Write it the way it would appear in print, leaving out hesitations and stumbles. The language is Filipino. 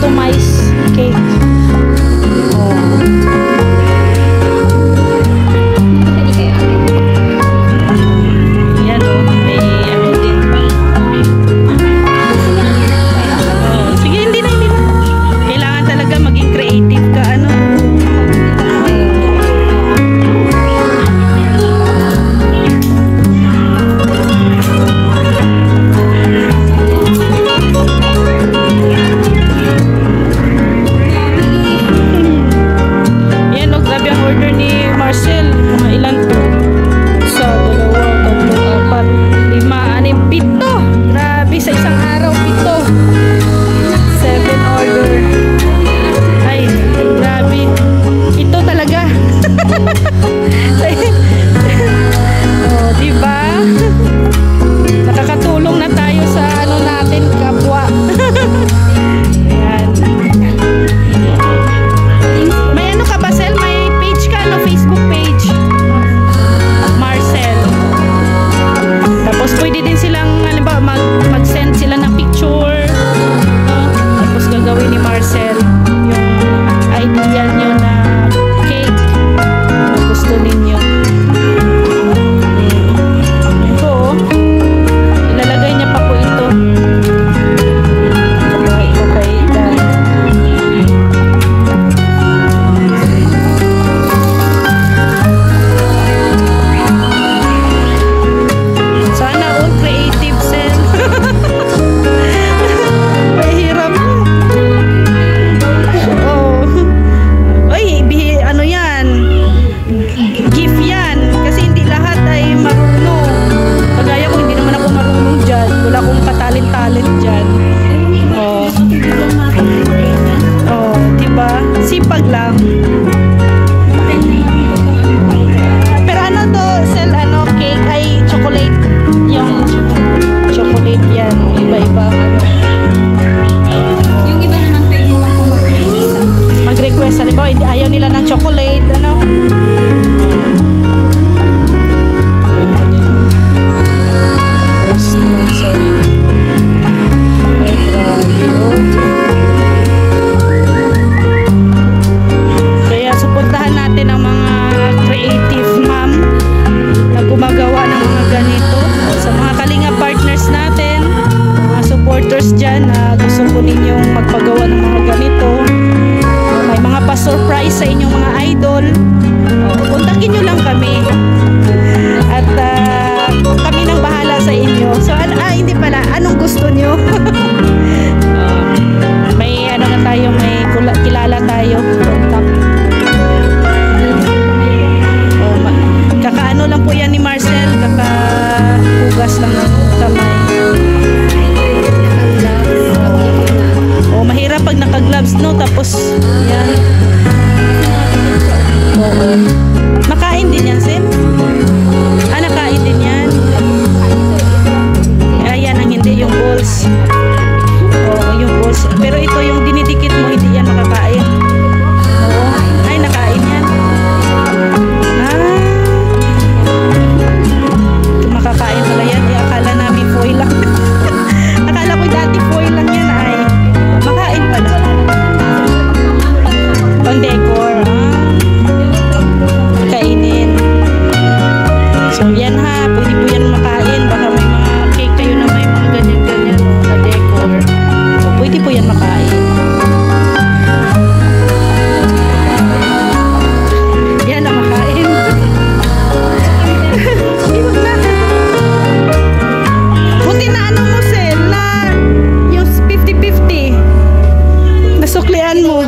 customized cake. Sipag lang. Pero ano to, sel, ano, cake ay chocolate. Yung chocolate yan. Iba-iba. Yung iba naman pwede lang kung mag-request. Halimbawa, ayaw nila ng chocolate. Ano? Dyan na gusto po ninyong magpagawa ng mga ganito, may mga pa-surprise sa inyong mga idol, kontakin nyo lang kami at kami nang bahala sa inyo. So hindi pala, anong gusto nyo? May ano na tayo, may kilala tayo, contact. Kakaano lang po yan ni Marcel, kakahugas lang ng kamay. Mahirap pag naka-gloves, no? Tapos, yan. Oo. Nakain din yan, Sim? Nakain din yan. Ayan ang hindi, yung balls. Oo, yung balls. Pero ito, yung dinidikit mo, hindi yan makakain. Oo. Ay, nakain yan. Makakain pala yan. Akala namin foil lang. Akala ko dati foil lang yan, ay. Makain pala. Pang decor. Kainin. So yan ha. Pwede po yan makain. Baka may mga cake kayo na may mga ganyan-ganyan na decor. So pwede po yan makain. Yan na makain. Iwag na. Buti na ano mo, Sel, na yung 50-50. Nasuklian mo.